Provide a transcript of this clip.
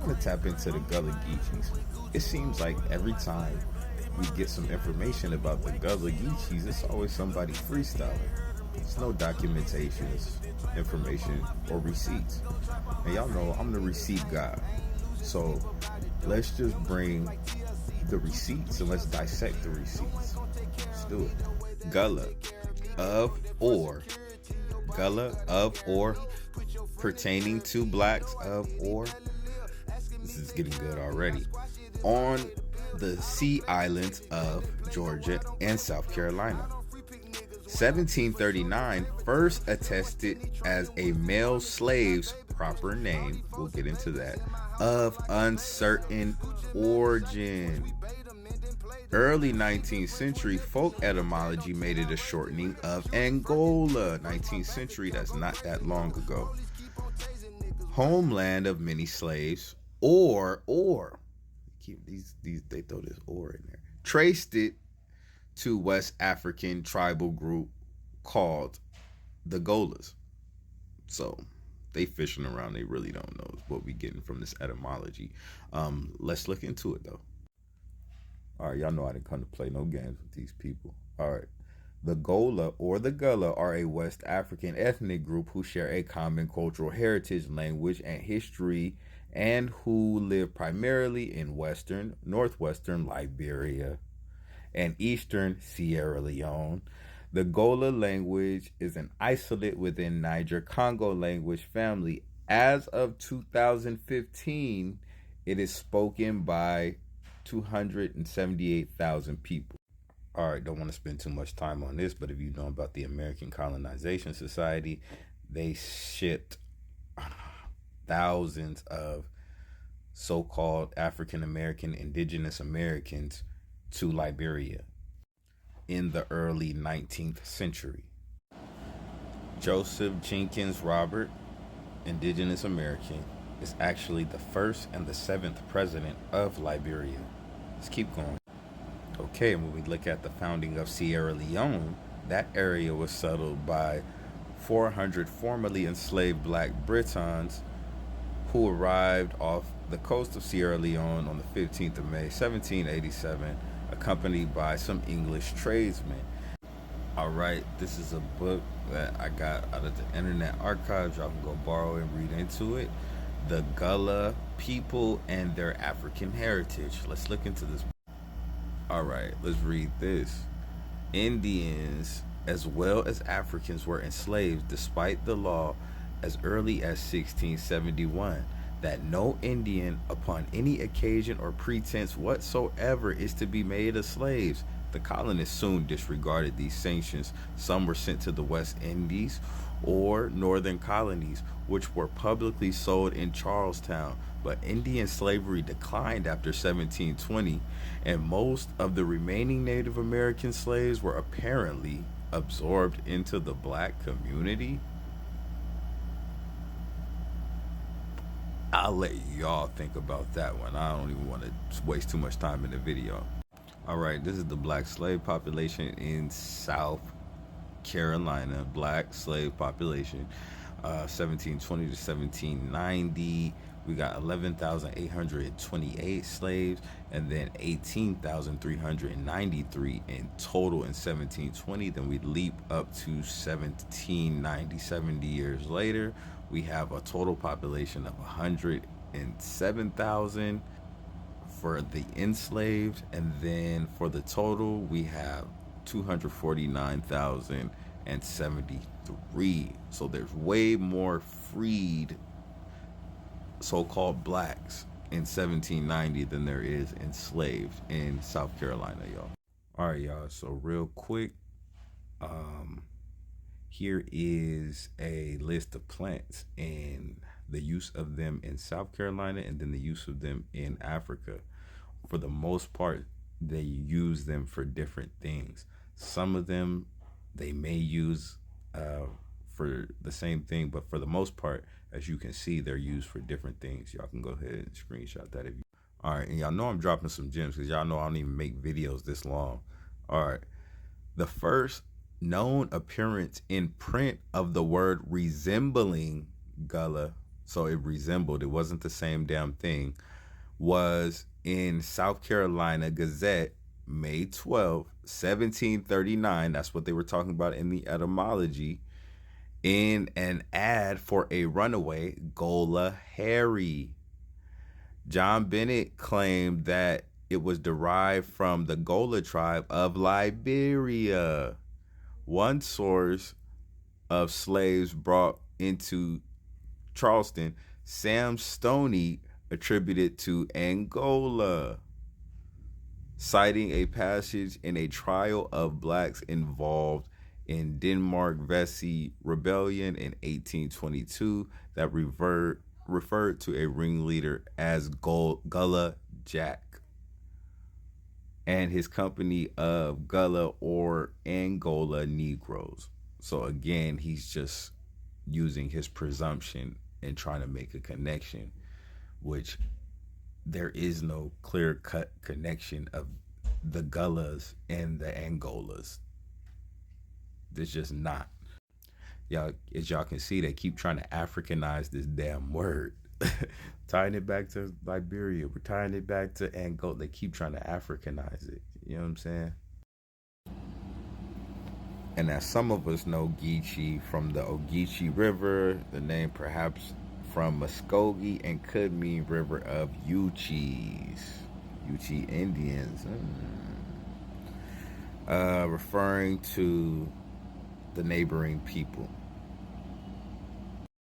want to tap into the Gullah Geechees. It seems like every time we get some information about the Gullah Geechees, it's always somebody freestyling. It's no documentation, it's information or receipts. And y'all know I'm the receipt guy. So let's just bring the receipts and let's dissect the receipts. Let's do it. Gullah, of or. Gullah, of or. Pertaining to blacks, of or. This is getting good already. On the sea islands of Georgia and South Carolina. 1739 first attested as a male slave's proper name, we'll get into that, of uncertain origin. Early 19th century folk etymology made it a shortening of Angola. 19th century, that's not that long ago. Homeland of many slaves, or keep these they throw this or in there. Traced it to West African tribal group called the Gollahs. So they fishing around, they really don't know what we getting from this etymology. Let's look into it though. All right, y'all know I didn't come to play no games with these people. All right. The Gola or the Gullah are a West African ethnic group who share a common cultural heritage, language, and history, and who live primarily in western, northwestern Liberia and eastern Sierra Leone. The Gola language is an isolate within Niger-Congo language family. As of 2015, it is spoken by 278,000 people. All right, don't want to spend too much time on this, but if you know about the American Colonization Society, they shipped thousands of so-called African American, indigenous Americans to Liberia in the early 19th century. Joseph Jenkins Robert, indigenous American, is actually the first and the seventh president of Liberia. Let's keep going. Okay, and when we look at the founding of Sierra Leone, that area was settled by 400 formerly enslaved black Britons who arrived off the coast of Sierra Leone on the 15th of May, 1787, accompanied by some English tradesmen. All right, this is a book that I got out of the Internet Archives. Y'all can go borrow and read into it. The Gullah people and their African heritage. Let's look into this. All right, let's read this. Indians as well as Africans were enslaved despite the law as early as 1671 that no Indian upon any occasion or pretense whatsoever is to be made a slave. The colonists soon disregarded these sanctions. Some were sent to the West Indies or northern colonies, which were publicly sold in Charlestown. But Indian slavery declined after 1720, and most of the remaining Native American slaves were apparently absorbed into the black community. I'll let y'all think about that one. I don't even want to waste too much time in the video. All right, this is the black slave population in South Carolina. Black slave population, 1720 to 1790. We got 11,828 slaves, and then 18,393 in total in 1720. Then we leap up to 1790, 70 years later. We have a total population of 107,000 for the enslaved, and then for the total we have 249,073. So there's way more freed so-called blacks in 1790 than there is enslaved in South Carolina, y'all. All right, y'all, so real quick, here is a list of plants and the use of them in South Carolina and then the use of them in Africa. For the most part, they use them for different things. Some of them they may use for the same thing, but for the most part, as you can see, they're used for different things. Y'all can go ahead and screenshot that if you. All right, and y'all know I'm dropping some gems because y'all know I don't even make videos this long. All right, the first known appearance in print of the word resembling Gullah so it resembled, it wasn't the same damn thing, was in South Carolina Gazette, May 12th, 1739. That's what they were talking about in the etymology, in an ad for a runaway Gola Harry. John Bennett claimed that it was derived from the Gola tribe of Liberia. One source of slaves brought into Charleston, Sam Stoney attributed to Angola, citing a passage in a trial of blacks involved in Denmark Vesey Rebellion in 1822 that referred to a ringleader as Gullah Jack and his company of Gullah or Angola Negroes. So again, he's just using his presumption and trying to make a connection, which there is no clear-cut connection of the Gullahs and the Angolas. There's just not. Y'all, as y'all can see, they keep trying to Africanize this damn word. Tying it back to Liberia. We're tying it back to Angola. They keep trying to Africanize it. You know what I'm saying? And as some of us know, Geechee from the Ogeechee River, the name perhaps from Muskogee, and could mean river of Uchis, Uchee Indians, referring to the neighboring people.